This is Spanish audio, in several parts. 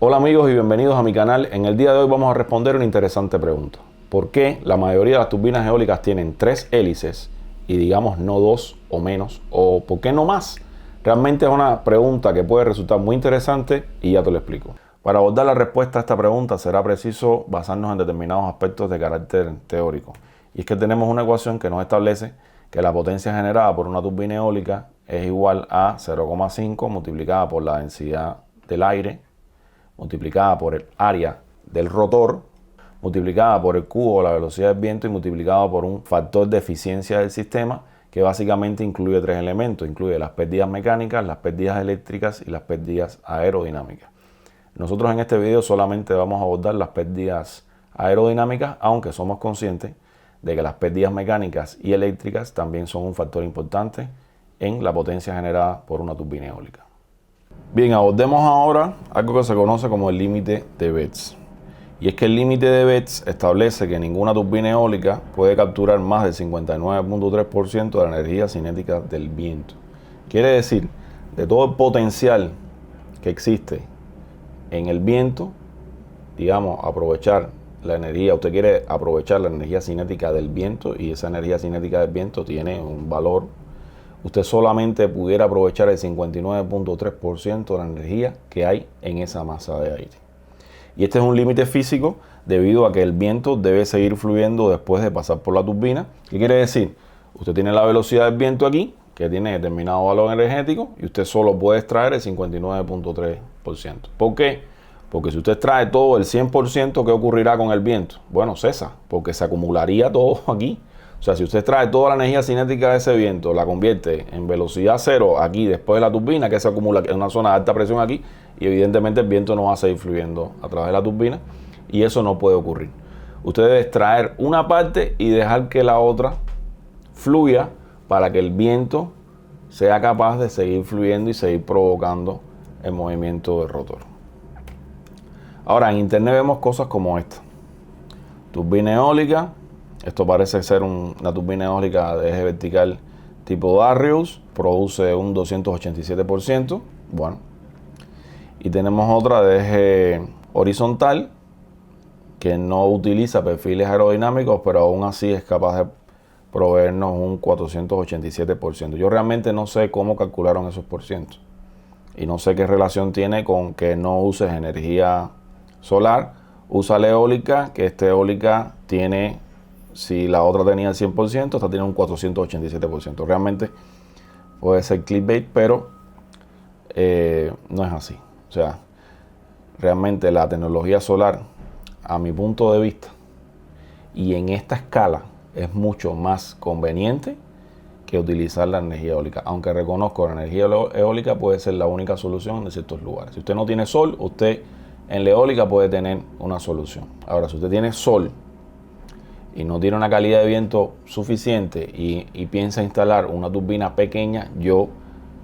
Hola amigos y bienvenidos a mi canal. En el día de hoy vamos a responder una interesante pregunta. ¿Por qué la mayoría de las turbinas eólicas tienen 3 hélices y digamos no 2 o menos? ¿O por qué no más? Realmente es una pregunta que puede resultar muy interesante y ya te lo explico. Para abordar la respuesta a esta pregunta será preciso basarnos en determinados aspectos de carácter teórico. Y es que tenemos una ecuación que nos establece que la potencia generada por una turbina eólica es igual a 0,5 multiplicada por la densidad del aire, multiplicada por el área del rotor, multiplicada por el cubo de la velocidad del viento y multiplicado por un factor de eficiencia del sistema que básicamente incluye 3 elementos. Incluye las pérdidas mecánicas, las pérdidas eléctricas y las pérdidas aerodinámicas. Nosotros en este video solamente vamos a abordar las pérdidas aerodinámicas, aunque somos conscientes de que las pérdidas mecánicas y eléctricas también son un factor importante en la potencia generada por una turbina eólica. Bien, abordemos ahora algo que se conoce como el límite de Betz. Y es que el límite de Betz establece que ninguna turbina eólica puede capturar más del 59.3% de la energía cinética del viento. Quiere decir, de todo el potencial que existe en el viento, digamos, aprovechar la energía, usted quiere aprovechar la energía cinética del viento y esa energía cinética del viento tiene un valor. Usted solamente pudiera aprovechar el 59.3% de la energía que hay en esa masa de aire. Y este es un límite físico debido a que el viento debe seguir fluyendo después de pasar por la turbina. ¿Qué quiere decir? Usted tiene la velocidad del viento aquí, que tiene determinado valor energético, y usted solo puede extraer el 59.3%. ¿Por qué? Porque si usted extrae todo el 100%, ¿qué ocurrirá con el viento? Bueno, cesa, porque se acumularía todo aquí. O sea, si usted extrae toda la energía cinética de ese viento, la convierte en velocidad cero aquí después de la turbina, que se acumula en una zona de alta presión aquí, y evidentemente el viento no va a seguir fluyendo a través de la turbina, y eso no puede ocurrir. Usted debe extraer una parte y dejar que la otra fluya para que el viento sea capaz de seguir fluyendo y seguir provocando el movimiento del rotor. Ahora, en internet vemos cosas como esta. Turbina eólica. Esto parece ser una turbina eólica de eje vertical tipo Darius. Produce un 287%. Bueno. Y tenemos otra de eje horizontal que no utiliza perfiles aerodinámicos, pero aún así es capaz de proveernos un 487%. Yo realmente no sé cómo calcularon esos porcientos. Y no sé qué relación tiene con que no uses energía solar. Usa la eólica, que esta eólica tiene... Si la otra tenía el 100%, esta tiene un 487%. Realmente puede ser clickbait, pero no es así. O sea, realmente la tecnología solar, a mi punto de vista, y en esta escala, es mucho más conveniente que utilizar la energía eólica. Aunque reconozco que la energía eólica puede ser la única solución en ciertos lugares. Si usted no tiene sol, usted en la eólica puede tener una solución. Ahora, si usted tiene sol y no tiene una calidad de viento suficiente y piensa instalar una turbina pequeña, yo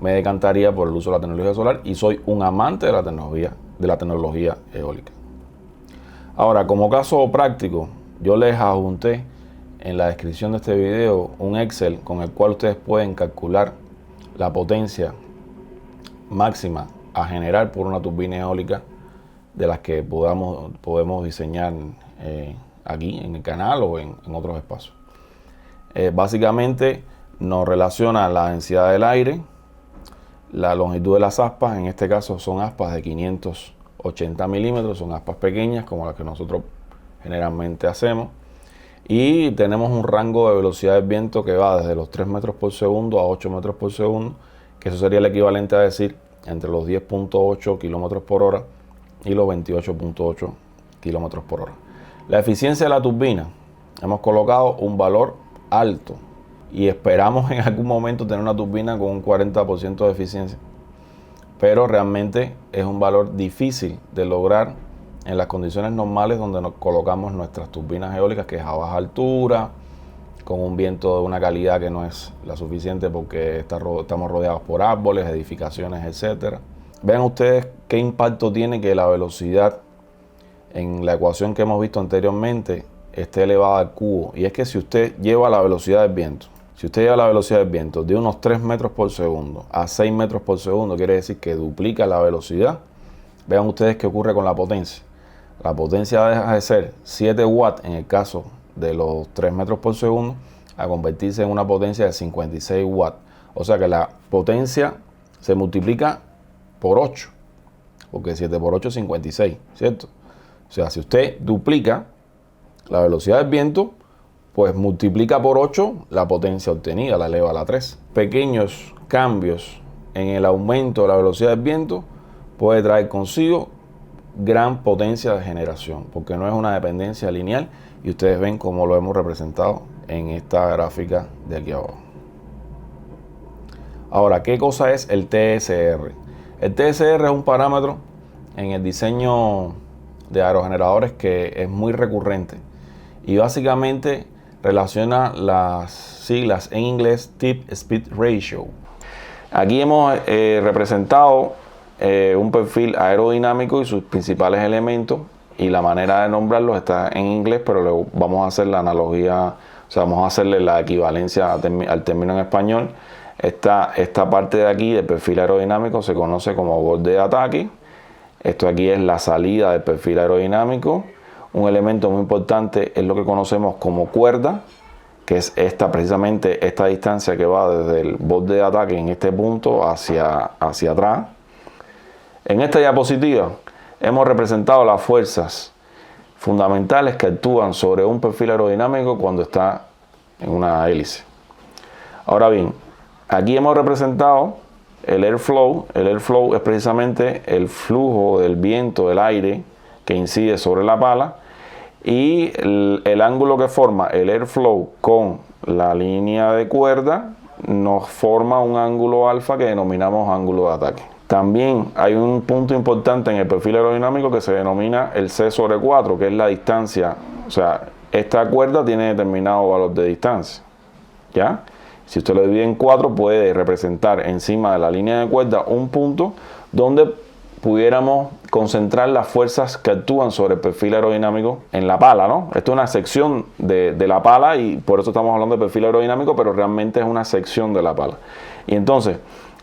me decantaría por el uso de la tecnología solar y soy un amante de la tecnología eólica. Ahora, como caso práctico, yo les adjunté en la descripción de este video un Excel con el cual ustedes pueden calcular la potencia máxima a generar por una turbina eólica de las que podemos diseñar aquí en el canal o en otros espacios. Básicamente nos relaciona la densidad del aire, la longitud de las aspas. En este caso son aspas de 580 milímetros, son aspas pequeñas como las que nosotros generalmente hacemos, y tenemos un rango de velocidad del viento que va desde los 3 metros por segundo a 8 metros por segundo, que eso sería el equivalente a decir entre los 10.8 kilómetros por hora y los 28.8 kilómetros por hora. La eficiencia de la turbina, hemos colocado un valor alto y esperamos en algún momento tener una turbina con un 40% de eficiencia, pero realmente es un valor difícil de lograr en las condiciones normales donde nos colocamos nuestras turbinas eólicas, que es a baja altura, con un viento de una calidad que no es la suficiente porque estamos rodeados por árboles, edificaciones, etc. Vean ustedes qué impacto tiene que la velocidad en la ecuación que hemos visto anteriormente esté elevada al cubo. Y es que si usted lleva la velocidad del viento, de unos 3 metros por segundo a 6 metros por segundo, quiere decir que duplica la velocidad vean ustedes qué ocurre con la potencia. La potencia deja de ser 7 watts en el caso de los 3 metros por segundo a convertirse en una potencia de 56 watts. O sea que la potencia se multiplica por 8, porque 7 por 8 es 56, ¿cierto? O sea, si usted duplica la velocidad del viento, pues multiplica por 8 la potencia obtenida, la eleva a la 3. Pequeños cambios en el aumento de la velocidad del viento puede traer consigo gran potencia de generación, porque no es una dependencia lineal, y ustedes ven cómo lo hemos representado en esta gráfica de aquí abajo. Ahora, ¿qué cosa es el TSR? El TSR es un parámetro en el diseño de aerogeneradores que es muy recurrente y básicamente relaciona las siglas en inglés Tip Speed Ratio. Aquí hemos representado un perfil aerodinámico y sus principales elementos, y la manera de nombrarlos está en inglés, pero luego vamos a hacer la analogía, o sea, vamos a hacerle la equivalencia al término en español. Esta parte de aquí del perfil aerodinámico se conoce como borde de ataque. Esto aquí es la salida del perfil aerodinámico. Un elemento muy importante es lo que conocemos como cuerda, que es precisamente esta distancia que va desde el borde de ataque en este punto hacia atrás. En esta diapositiva hemos representado las fuerzas fundamentales que actúan sobre un perfil aerodinámico cuando está en una hélice. Ahora bien, aquí hemos representado el airflow. El airflow es precisamente el flujo del viento, del aire que incide sobre la pala, y el ángulo que forma el airflow con la línea de cuerda nos forma un ángulo alfa que denominamos ángulo de ataque. También hay un punto importante en el perfil aerodinámico que se denomina el C/4, que es la distancia. O sea, esta cuerda tiene determinado valor de distancia, ¿ya? Si usted lo divide en 4, puede representar encima de la línea de cuerda un punto donde pudiéramos concentrar las fuerzas que actúan sobre el perfil aerodinámico en la pala, ¿no? Esto es una sección de la pala, y por eso estamos hablando de perfil aerodinámico, pero realmente es una sección de la pala. Y entonces,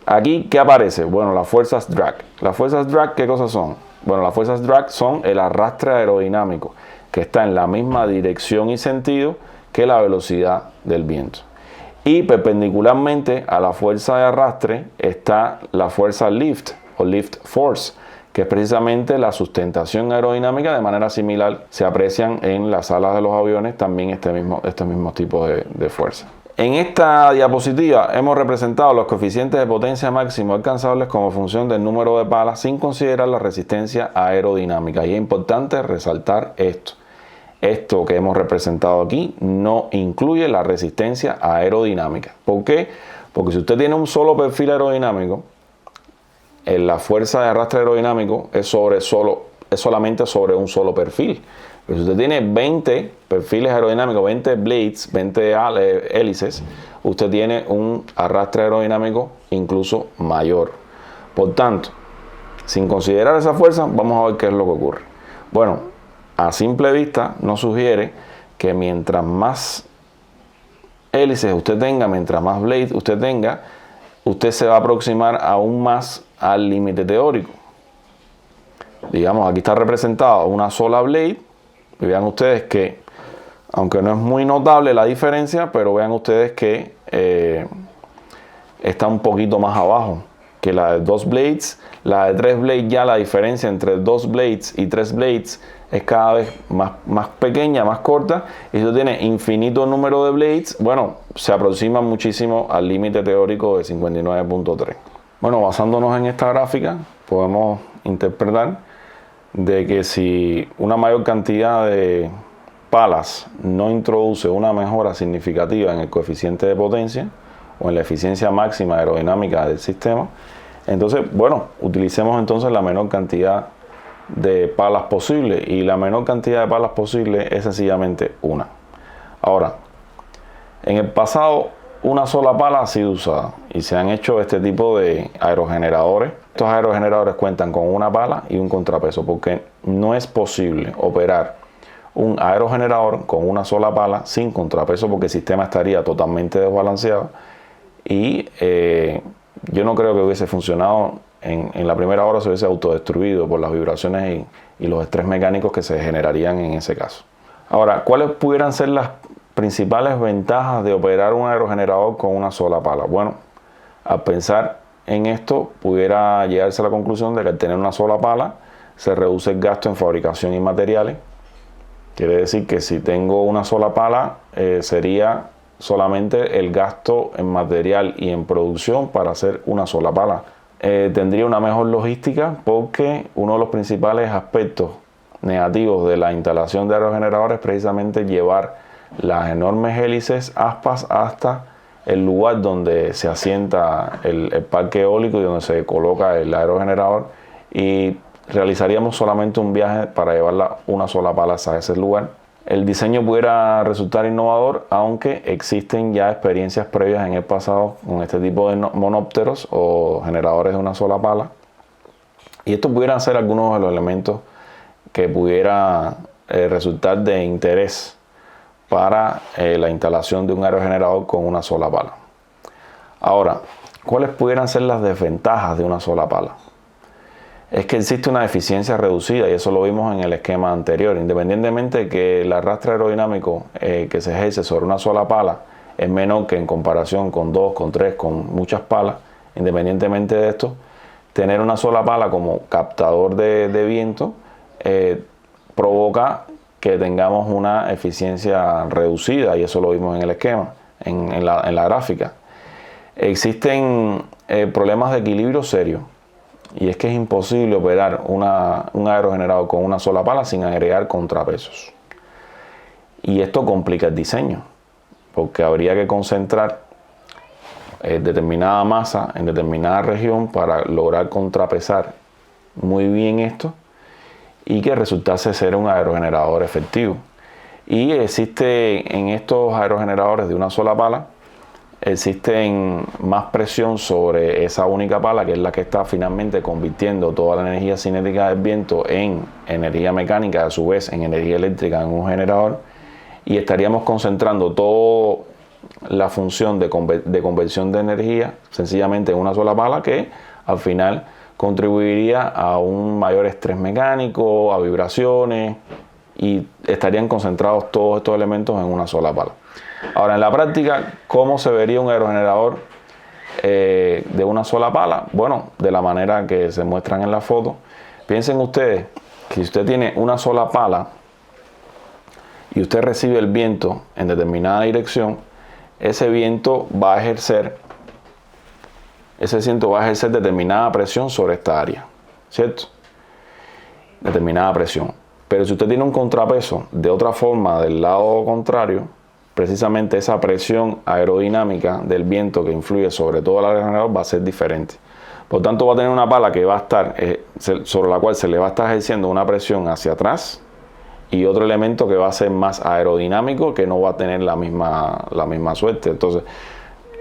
aquí, ¿qué aparece? Bueno, las fuerzas drag. Las fuerzas drag, ¿qué cosas son? Bueno, las fuerzas drag son el arrastre aerodinámico, que está en la misma dirección y sentido que la velocidad del viento. Y perpendicularmente a la fuerza de arrastre está la fuerza lift o lift force, que es precisamente la sustentación aerodinámica. De manera similar se aprecian en las alas de los aviones también estos mismos tipos de fuerza. En esta diapositiva hemos representado los coeficientes de potencia máximo alcanzables como función del número de palas sin considerar la resistencia aerodinámica. Y es importante resaltar esto. Esto que hemos representado aquí no incluye la resistencia aerodinámica. ¿Por qué? Porque si usted tiene un solo perfil aerodinámico, la fuerza de arrastre aerodinámico es solamente sobre un solo perfil. Pero si usted tiene 20 perfiles aerodinámicos, 20 blades, 20 hélices, usted tiene un arrastre aerodinámico incluso mayor. Por tanto, sin considerar esa fuerza, vamos a ver qué es lo que ocurre. Bueno, a simple vista nos sugiere que mientras más hélices usted tenga, mientras más blades usted tenga, usted se va a aproximar aún más al límite teórico. Digamos, aquí está representada una sola blade. Y vean ustedes que, aunque no es muy notable la diferencia, pero vean ustedes que está un poquito más abajo que la de 2 blades. La de 3 blades, ya la diferencia entre 2 blades y 3 blades es cada vez más pequeña, más corta. Y si usted tiene infinito número de blades, bueno, se aproxima muchísimo al límite teórico de 59.3. Bueno, basándonos en esta gráfica, podemos interpretar de que si una mayor cantidad de palas no introduce una mejora significativa en el coeficiente de potencia o en la eficiencia máxima aerodinámica del sistema, entonces, bueno, utilicemos entonces la menor cantidad de palas posible, y la menor cantidad de palas posible es sencillamente una. Ahora, en el pasado una sola pala ha sido usada y se han hecho este tipo de aerogeneradores. Estos aerogeneradores cuentan con una pala y un contrapeso, porque no es posible operar un aerogenerador con una sola pala sin contrapeso, porque el sistema estaría totalmente desbalanceado y yo no creo que hubiese funcionado en la primera hora se hubiese autodestruido por las vibraciones y los estrés mecánicos que se generarían en ese caso. Ahora, ¿cuáles pudieran ser las principales ventajas de operar un aerogenerador con una sola pala? Bueno, al pensar en esto, pudiera llegarse a la conclusión de que al tener una sola pala, se reduce el gasto en fabricación y materiales. Quiere decir que si tengo una sola pala, sería solamente el gasto en material y en producción para hacer una sola pala. Tendría una mejor logística porque uno de los principales aspectos negativos de la instalación de aerogeneradores es precisamente llevar las enormes hélices aspas hasta el lugar donde se asienta el parque eólico y donde se coloca el aerogenerador, y realizaríamos solamente un viaje para llevar una sola pala a ese lugar. El diseño pudiera resultar innovador, aunque existen ya experiencias previas en el pasado con este tipo de monópteros o generadores de una sola pala. Y estos pudieran ser algunos de los elementos que pudiera resultar de interés para la instalación de un aerogenerador con una sola pala. Ahora, ¿cuáles pudieran ser las desventajas de una sola pala? Es que existe una eficiencia reducida, y eso lo vimos en el esquema anterior. Independientemente de que el arrastre aerodinámico que se ejerce sobre una sola pala es menor que en comparación con dos, con tres, con muchas palas, independientemente de esto, tener una sola pala como captador de viento provoca que tengamos una eficiencia reducida, y eso lo vimos en el esquema, en la gráfica. Existen problemas de equilibrio serios. Y es que es imposible operar un aerogenerador con una sola pala sin agregar contrapesos. Y esto complica el diseño, porque habría que concentrar determinada masa en determinada región para lograr contrapesar muy bien esto y que resultase ser un aerogenerador efectivo. Y existe en estos aerogeneradores de una sola pala, existe más presión sobre esa única pala, que es la que está finalmente convirtiendo toda la energía cinética del viento en energía mecánica, a su vez en energía eléctrica en un generador, y estaríamos concentrando toda la función de conversión de energía sencillamente en una sola pala, que al final contribuiría a un mayor estrés mecánico, a vibraciones, y estarían concentrados todos estos elementos en una sola pala. Ahora, en la práctica, ¿cómo se vería un aerogenerador de una sola pala? Bueno, de la manera que se muestran en la foto. Piensen ustedes que si usted tiene una sola pala y usted recibe el viento en determinada dirección, ese viento va a ejercer determinada presión sobre esta área, ¿cierto? Determinada presión. Pero si usted tiene un contrapeso de otra forma del lado contrario, precisamente esa presión aerodinámica del viento que influye sobre todo el aerogenerador va a ser diferente. Por tanto, va a tener una pala que va a estar sobre la cual se le va a estar ejerciendo una presión hacia atrás, y otro elemento que va a ser más aerodinámico, que no va a tener la misma suerte. Entonces,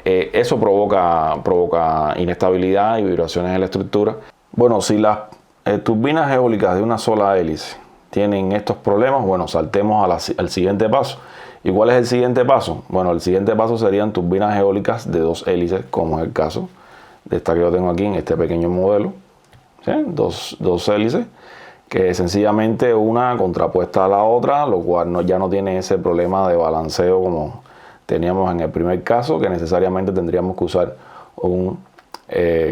eso provoca inestabilidad y vibraciones en la estructura. Bueno, si las turbinas eólicas de una sola hélice tienen estos problemas, bueno, saltemos al siguiente paso. ¿Y cuál es el siguiente paso? Bueno, el siguiente paso serían turbinas eólicas de dos hélices, como es el caso de esta que yo tengo aquí en este pequeño modelo. ¿Sí? Dos hélices, que sencillamente una contrapuesta a la otra, lo cual ya no tiene ese problema de balanceo como teníamos en el primer caso, que necesariamente tendríamos que usar un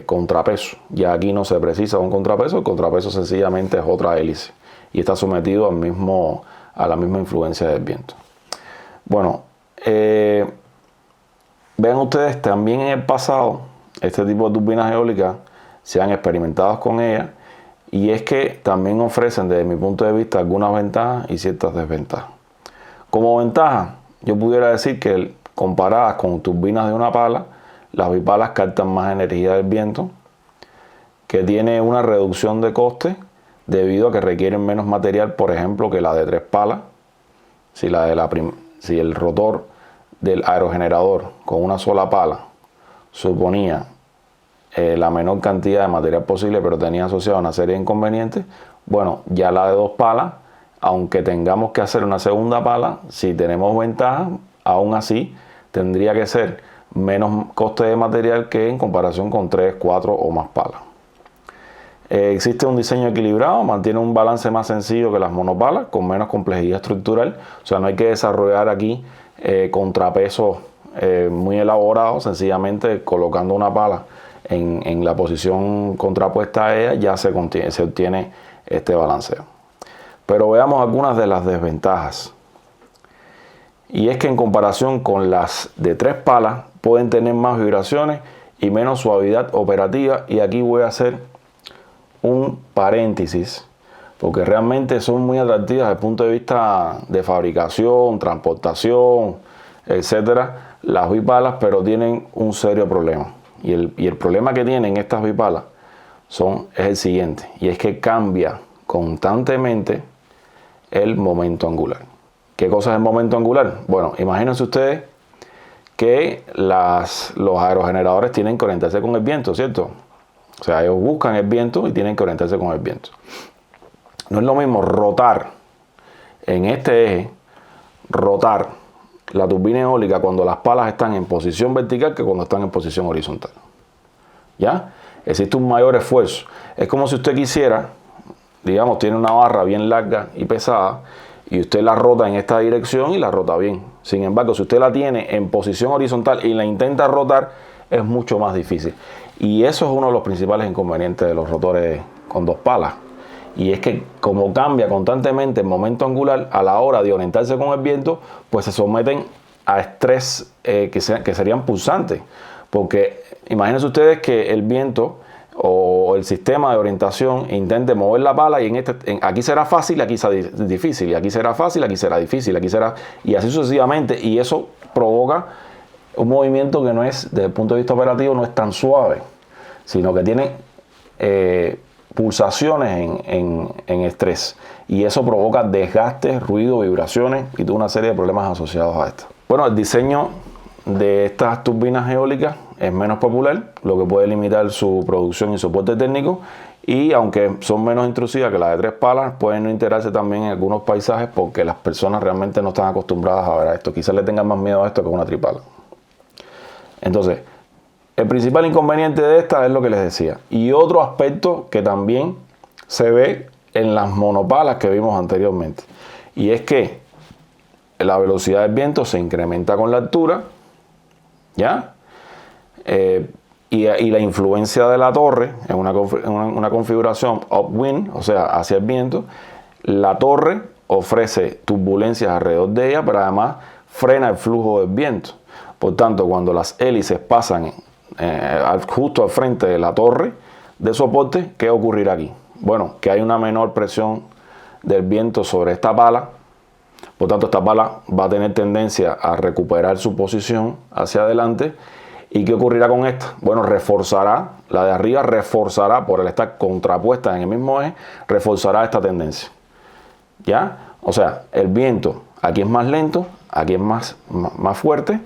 contrapeso. Ya aquí no se precisa un contrapeso, el contrapeso sencillamente es otra hélice y está sometido a la misma influencia del viento. Bueno, vean ustedes, también en el pasado este tipo de turbinas eólicas se han experimentado con ellas, y es que también ofrecen, desde mi punto de vista, algunas ventajas y ciertas desventajas. Como ventaja, yo pudiera decir que comparadas con turbinas de una pala, las bipalas captan más energía del viento, que tiene una reducción de coste debido a que requieren menos material, por ejemplo, que la de tres palas. Si el rotor del aerogenerador con una sola pala suponía la menor cantidad de material posible, pero tenía asociado una serie de inconvenientes, bueno, ya la de dos palas, aunque tengamos que hacer una segunda pala, si tenemos ventaja, aún así tendría que ser menos coste de material que en comparación con 3, 4 o más palas. Existe un diseño equilibrado, mantiene un balance más sencillo que las monopalas, con menos complejidad estructural. O sea, no hay que desarrollar aquí contrapesos muy elaborados. Sencillamente colocando una pala en la posición contrapuesta a ella ya se obtiene este balanceo. Pero veamos algunas de las desventajas. Y es que en comparación con las de 3 palas pueden tener más vibraciones y menos suavidad operativa. Y aquí voy a hacer un paréntesis, porque realmente son muy atractivas desde el punto de vista de fabricación, transportación, etcétera, las bipalas, pero tienen un serio problema. Y el problema que tienen estas bipalas es el siguiente, y es que cambia constantemente el momento angular. ¿Qué cosa es el momento angular? Bueno, imagínense ustedes que los aerogeneradores tienen que orientarse con el viento, ¿cierto? O sea, ellos buscan el viento y tienen que orientarse con el viento. No es lo mismo rotar en este eje, rotar la turbina eólica cuando las palas están en posición vertical que cuando están en posición horizontal. ¿Ya? Existe un mayor esfuerzo. Es como si usted quisiera, digamos, tiene una barra bien larga y pesada y usted la rota en esta dirección y la rota bien. Sin embargo, si usted la tiene en posición horizontal y la intenta rotar, es mucho más difícil. Y eso es uno de los principales inconvenientes de los rotores con 2 palas. Y es que como cambia constantemente el momento angular a la hora de orientarse con el viento, pues se someten a estrés que serían pulsantes. Porque imagínense ustedes que el viento o el sistema de orientación intente mover la pala y aquí será fácil, aquí será difícil, y aquí será fácil, aquí será difícil, aquí será, y así sucesivamente, y eso provoca un movimiento que no es, desde el punto de vista operativo, no es tan suave, sino que tiene pulsaciones en estrés, y eso provoca desgastes, ruido, vibraciones y toda una serie de problemas asociados a esto. Bueno, el diseño de estas turbinas eólicas es menos popular, lo que puede limitar su producción y soporte técnico, y aunque son menos intrusivas que las de 3 palas, pueden no integrarse también en algunos paisajes porque las personas realmente no están acostumbradas a ver a esto. Quizás le tengan más miedo a esto que a una tripala. Entonces, el principal inconveniente de esta es lo que les decía. Y otro aspecto que también se ve en las monopalas que vimos anteriormente, y es que la velocidad del viento se incrementa con la altura, ¿ya? Y la influencia de la torre en una configuración upwind, o sea, hacia el viento. La torre ofrece turbulencias alrededor de ella, pero además frena el flujo del viento. Por tanto, cuando las hélices pasan justo al frente de la torre de soporte, ¿qué ocurrirá aquí? Bueno, que hay una menor presión del viento sobre esta pala. Por tanto, esta pala va a tener tendencia a recuperar su posición hacia adelante. ¿Y qué ocurrirá con esta? Bueno, reforzará, la de arriba reforzará, por el estar contrapuesta en el mismo eje, reforzará esta tendencia. ¿Ya? O sea, el viento aquí es más lento, aquí es más fuerte.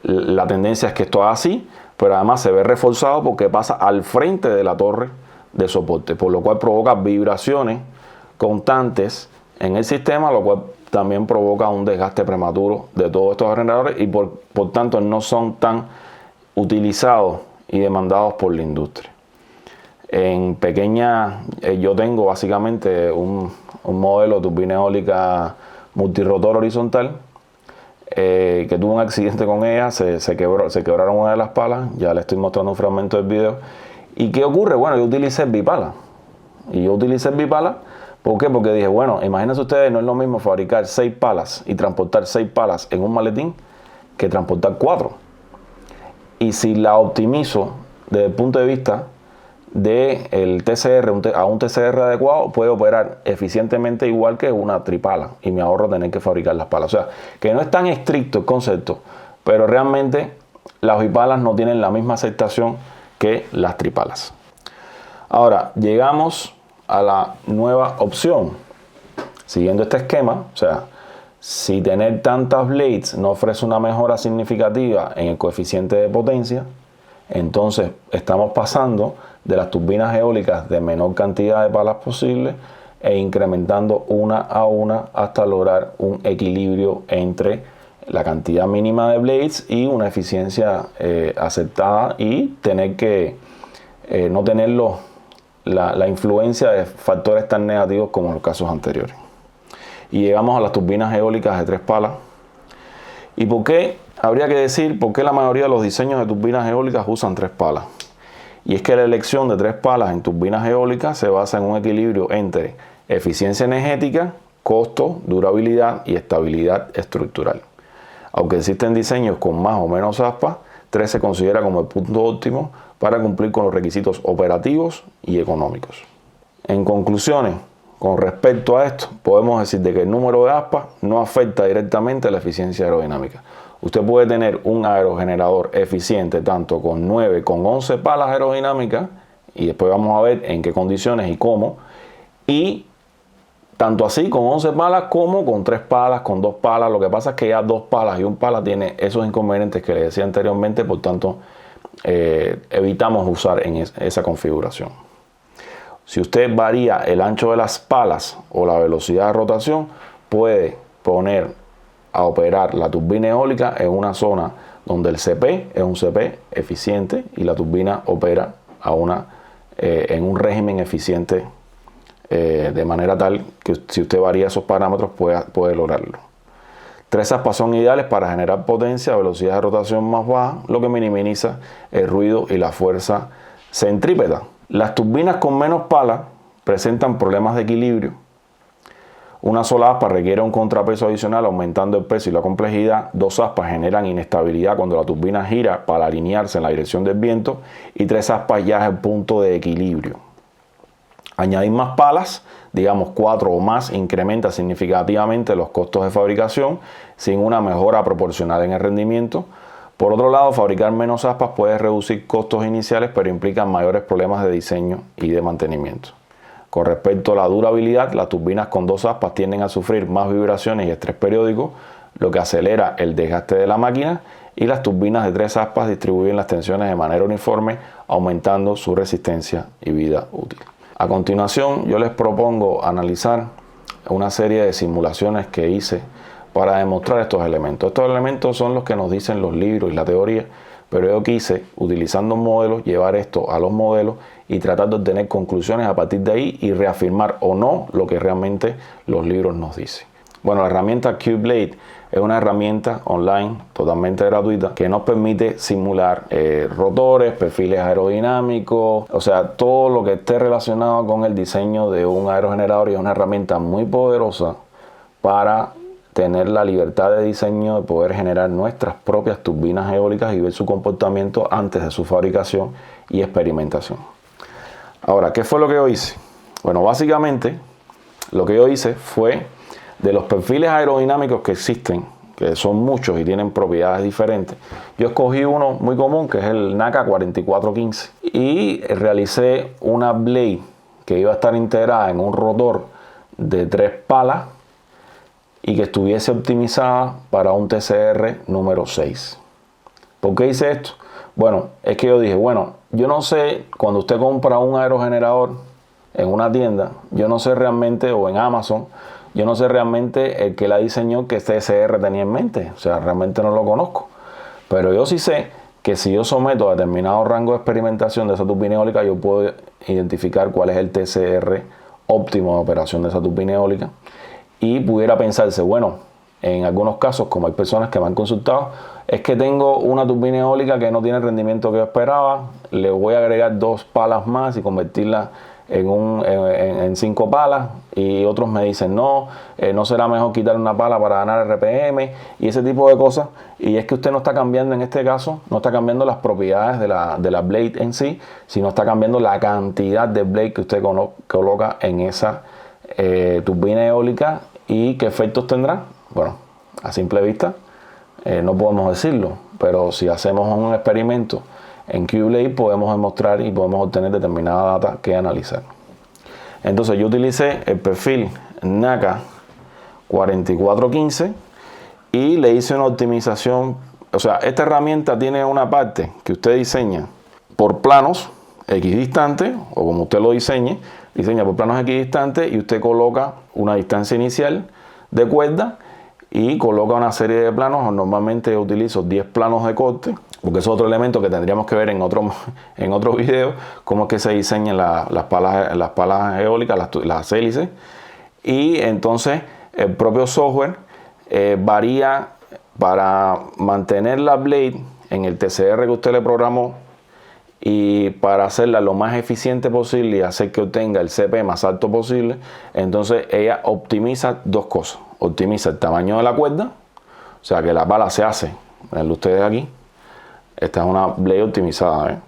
La tendencia es que esto haga así, pero además se ve reforzado porque pasa al frente de la torre de soporte, por lo cual provoca vibraciones constantes en el sistema, lo cual también provoca un desgaste prematuro de todos estos generadores y por tanto no son tan utilizados y demandados por la industria. En pequeña, yo tengo básicamente un modelo de turbina eólica multirotor horizontal que tuvo un accidente con ella, se quebraron una de las palas, ya le estoy mostrando un fragmento del video. ¿Y qué ocurre? Bueno, yo utilicé bipala. Y yo utilicé bipala, ¿por qué? Porque dije, bueno, imagínense ustedes, no es lo mismo fabricar 6 palas y transportar 6 palas en un maletín que transportar 4. Y si la optimizo desde el punto de vista del TCR a un TCR adecuado, puede operar eficientemente igual que una tripala y me ahorro tener que fabricar las palas. O sea, que no es tan estricto el concepto, pero realmente las bipalas no tienen la misma aceptación que las tripalas. Ahora, llegamos a la nueva opción. Siguiendo este esquema, o sea, si tener tantas blades no ofrece una mejora significativa en el coeficiente de potencia, entonces estamos pasando de las turbinas eólicas de menor cantidad de palas posible e incrementando una a una hasta lograr un equilibrio entre la cantidad mínima de blades y una eficiencia aceptada y tener que no tener la influencia de factores tan negativos como en los casos anteriores. Y llegamos a las turbinas eólicas de 3 palas. ¿Y por qué? Habría que decir por qué la mayoría de los diseños de turbinas eólicas usan 3 palas. Y es que la elección de 3 palas en turbinas eólicas se basa en un equilibrio entre eficiencia energética, costo, durabilidad y estabilidad estructural. Aunque existen diseños con más o menos aspas, 3 se considera como el punto óptimo para cumplir con los requisitos operativos y económicos. En conclusiones, con respecto a esto, podemos decir de que el número de aspas no afecta directamente a la eficiencia aerodinámica. Usted puede tener un aerogenerador eficiente tanto con 9 con 11 palas aerodinámicas, y después vamos a ver en qué condiciones y cómo, y tanto así con 11 palas como con 3 palas, con 2 palas. Lo que pasa es que ya 2 palas y 1 pala tiene esos inconvenientes que les decía anteriormente, por tanto evitamos usar en esa configuración. Si usted varía el ancho de las palas o la velocidad de rotación, puede poner a operar la turbina eólica en una zona donde el CP es un CP eficiente y la turbina opera en un régimen eficiente, de manera tal que si usted varía esos parámetros puede lograrlo. 3 aspas son ideales para generar potencia a velocidad de rotación más baja, lo que minimiza el ruido y la fuerza centrípeta. Las turbinas con menos palas presentan problemas de equilibrio. Una sola aspa requiere un contrapeso adicional, aumentando el peso y la complejidad. 2 aspas generan inestabilidad cuando la turbina gira para alinearse en la dirección del viento, y 3 aspas ya es el punto de equilibrio. Añadir más palas, digamos 4 o más, incrementa significativamente los costos de fabricación sin una mejora proporcional en el rendimiento. Por otro lado, fabricar menos aspas puede reducir costos iniciales, pero implica mayores problemas de diseño y de mantenimiento. Con respecto a la durabilidad, las turbinas con 2 aspas tienden a sufrir más vibraciones y estrés periódico, lo que acelera el desgaste de la máquina, y las turbinas de 3 aspas distribuyen las tensiones de manera uniforme, aumentando su resistencia y vida útil. A continuación, yo les propongo analizar una serie de simulaciones que hice para demostrar estos elementos. Estos elementos son los que nos dicen los libros y la teoría, pero yo quise, utilizando modelos, llevar esto a los modelos y tratar de obtener conclusiones a partir de ahí y reafirmar o no lo que realmente los libros nos dicen. Bueno, la herramienta QBlade es una herramienta online totalmente gratuita que nos permite simular rotores, perfiles aerodinámicos, o sea, todo lo que esté relacionado con el diseño de un aerogenerador, y es una herramienta muy poderosa para tener la libertad de diseño de poder generar nuestras propias turbinas eólicas y ver su comportamiento antes de su fabricación y experimentación. Ahora, ¿qué fue lo que yo hice? Bueno, básicamente lo que yo hice fue, de los perfiles aerodinámicos que existen, que son muchos y tienen propiedades diferentes, yo escogí uno muy común, que es el NACA 4415, y realicé una blade que iba a estar integrada en un rotor de 3 palas y que estuviese optimizada para un TCR número 6. ¿Por qué hice esto? Bueno, es que yo dije, bueno, yo no sé, cuando usted compra un aerogenerador en una tienda, yo no sé realmente, o en Amazon, yo no sé realmente el que la diseñó qué TCR tenía en mente. O sea, realmente no lo conozco. Pero yo sí sé que si yo someto a determinado rango de experimentación de esa turbina eólica, yo puedo identificar cuál es el TCR óptimo de operación de esa turbina eólica. Y pudiera pensarse, bueno, en algunos casos, como hay personas que me han consultado, es que tengo una turbina eólica que no tiene el rendimiento que yo esperaba, le voy a agregar 2 palas más y convertirla en 5 palas, y otros me dicen no será mejor quitar una pala para ganar RPM y ese tipo de cosas. Y es que usted no está cambiando, en este caso no está cambiando las propiedades de la blade en sí, sino está cambiando la cantidad de blade que usted coloca en esa turbina eólica. ¿Y qué efectos tendrá? Bueno, a simple vista no podemos decirlo, pero si hacemos un experimento en QBlade podemos demostrar y podemos obtener determinada data que analizar. Entonces yo utilicé el perfil NACA 4415 y le hice una optimización. O sea, esta herramienta tiene una parte que usted diseña por planos equidistantes, o como usted lo diseña por planos equidistantes, y usted coloca una distancia inicial de cuerda y coloca una serie de planos. Normalmente yo utilizo 10 planos de corte, porque es otro elemento que tendríamos que ver en otro video, cómo es que se diseñan las palas eólicas, las hélices. Y entonces el propio software varía para mantener la blade en el TCR que usted le programó, y para hacerla lo más eficiente posible y hacer que obtenga el CP más alto posible. Entonces ella optimiza dos cosas: optimiza el tamaño de la cuerda, o sea que la pala se hace, vean ustedes aquí, esta es una blade optimizada,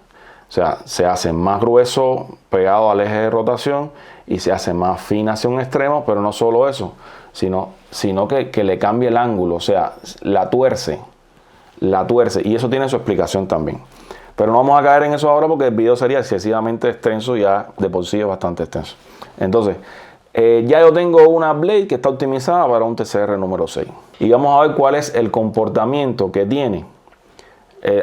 o sea, se hace más grueso pegado al eje de rotación y se hace más fina hacia un extremo. Pero no solo eso, sino que le cambia el ángulo, o sea, la tuerce, y eso tiene su explicación también. Pero no vamos a caer en eso ahora porque el video sería excesivamente extenso, ya de por sí es bastante extenso. Entonces, ya yo tengo una blade que está optimizada para un TCR número 6. Y vamos a ver cuál es el comportamiento que tiene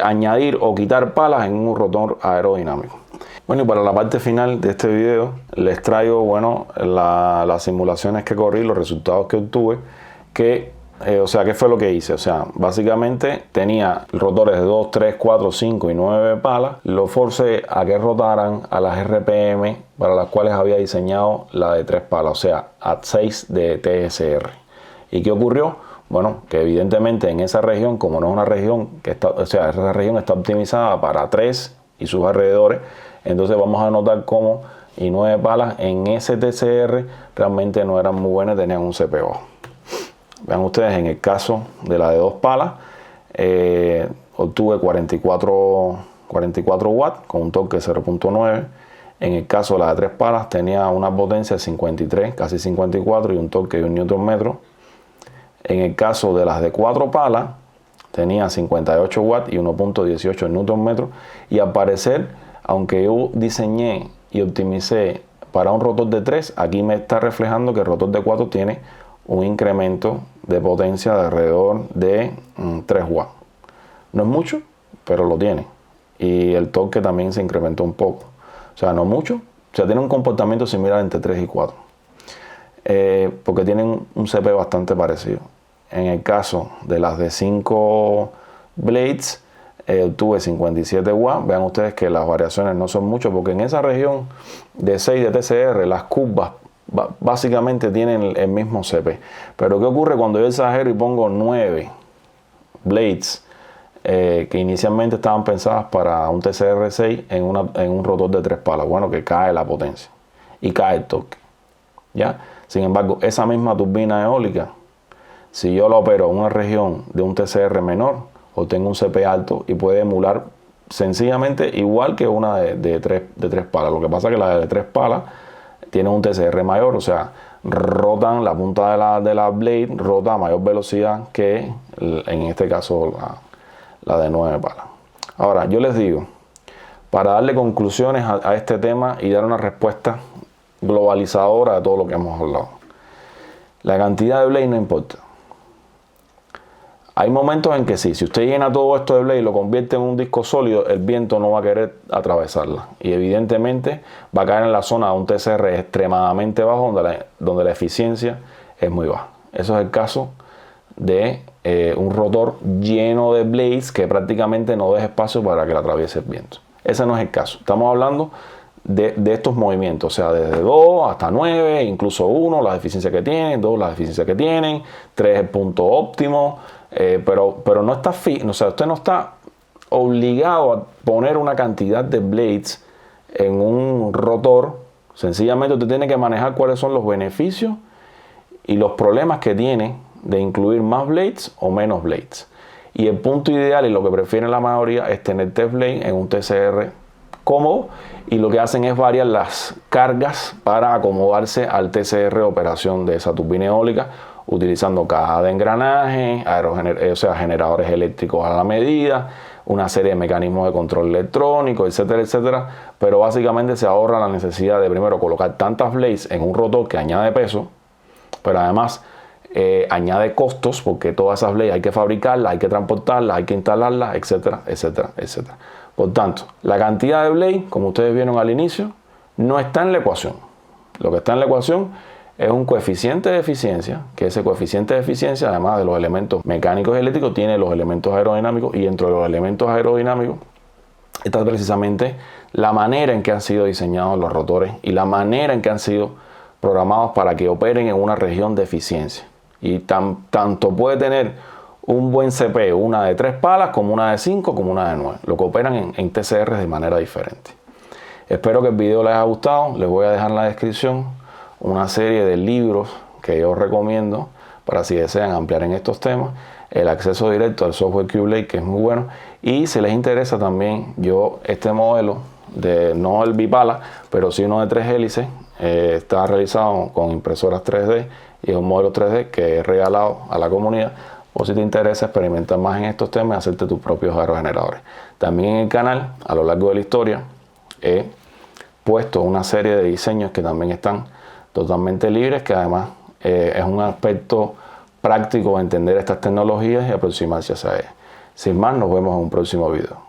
añadir o quitar palas en un rotor aerodinámico. Bueno, y para la parte final de este video les traigo, bueno, las simulaciones que corrí, los resultados que obtuve, o sea, ¿qué fue lo que hice? O sea, básicamente tenía rotores de 2, 3, 4, 5 y 9 palas. Los forcé a que rotaran a las RPM para las cuales había diseñado la de 3 palas, o sea, a 6 de TSR. ¿Y qué ocurrió? Bueno, que evidentemente en esa región, como no es una región que está, o sea, esa región está optimizada para 3 y sus alrededores, entonces vamos a notar cómo y 9 palas en ese TCR realmente no eran muy buenas, tenían un CP bajo. Vean ustedes, en el caso de la de 2 palas, obtuve 44 watts con un torque de 0.9. En el caso de la de 3 palas tenía una potencia de 53, casi 54 y un torque de 1 Nm. En el caso de las de 4 palas tenía 58 watts y 1.18 Nm. Y al parecer, aunque yo diseñé y optimicé para un rotor de 3, aquí me está reflejando que el rotor de 4 tiene un incremento de potencia de alrededor de 3 watts. No es mucho, pero lo tiene. Y el torque también se incrementó un poco. O sea, no mucho. O sea, tiene un comportamiento similar entre 3 y 4. Porque tienen un CP bastante parecido. En el caso de las de 5 blades, tuve 57 watts. Vean ustedes que las variaciones no son mucho, porque en esa región de 6 de TCR, las curvas básicamente tienen el mismo CP. Pero ¿qué ocurre cuando yo exagero y pongo 9 blades que inicialmente estaban pensadas para un TCR 6 en un rotor de 3 palas? Bueno, que cae la potencia y cae el torque, ¿ya? Sin embargo, esa misma turbina eólica, si yo la opero en una región de un TCR menor, obtengo un CP alto y puede emular sencillamente igual que una de 3 palas. Lo que pasa es que la de 3 palas tiene un TCR mayor, o sea, rotan la punta de la blade, rota a mayor velocidad que en este caso la de 9 palas. Ahora, yo les digo, para darle conclusiones a este tema y dar una respuesta globalizadora de todo lo que hemos hablado, la cantidad de blade no importa. Hay momentos en que sí, si usted llena todo esto de blade y lo convierte en un disco sólido, el viento no va a querer atravesarla. Y evidentemente va a caer en la zona de un TCR extremadamente bajo, donde la eficiencia es muy baja. Eso es el caso de un rotor lleno de blades que prácticamente no deja espacio para que la atraviese el viento. Ese no es el caso. Estamos hablando de estos movimientos, o sea, desde 2 hasta 9, incluso 1, las eficiencias que tienen, 2, las eficiencias que tienen, 3, el punto óptimo. Pero no está o sea, usted no está obligado a poner una cantidad de blades en un rotor. Sencillamente usted tiene que manejar cuáles son los beneficios y los problemas que tiene de incluir más blades o menos blades. Y el punto ideal y lo que prefiere la mayoría es tener 3 blades en un TCR cómodo, y lo que hacen es variar las cargas para acomodarse al TCR de operación de esa turbina eólica, utilizando cajas de engranaje, o sea, generadores eléctricos a la medida, una serie de mecanismos de control electrónico, etcétera, etcétera. Pero básicamente se ahorra la necesidad de primero colocar tantas blades en un rotor que añade peso, pero además añade costos, porque todas esas blades hay que fabricarlas, hay que transportarlas, hay que instalarlas, etcétera, etcétera, etcétera. Por tanto, la cantidad de blades, como ustedes vieron al inicio, no está en la ecuación. Lo que está en la ecuación es un coeficiente de eficiencia, que ese coeficiente de eficiencia, además de los elementos mecánicos y eléctricos, tiene los elementos aerodinámicos, y dentro de los elementos aerodinámicos está precisamente la manera en que han sido diseñados los rotores y la manera en que han sido programados para que operen en una región de eficiencia. Y tanto puede tener un buen CPU, una de 3 palas, como una de 5, como una de 9, lo que operan en TCR de manera diferente. Espero que el video les haya gustado. Les voy a dejar en la descripción una serie de libros que yo recomiendo para si desean ampliar en estos temas. El acceso directo al software Cubeblade, que es muy bueno. Y si les interesa también, este modelo, no el bipala, pero sí uno de 3 hélices, está realizado con impresoras 3D y es un modelo 3D que he regalado a la comunidad. O si te interesa experimentar más en estos temas, hacerte tus propios aerogeneradores. También en el canal, a lo largo de la historia, he puesto una serie de diseños que también están totalmente libres, que además es un aspecto práctico de entender estas tecnologías y aproximarse a ellas. Sin más, nos vemos en un próximo video.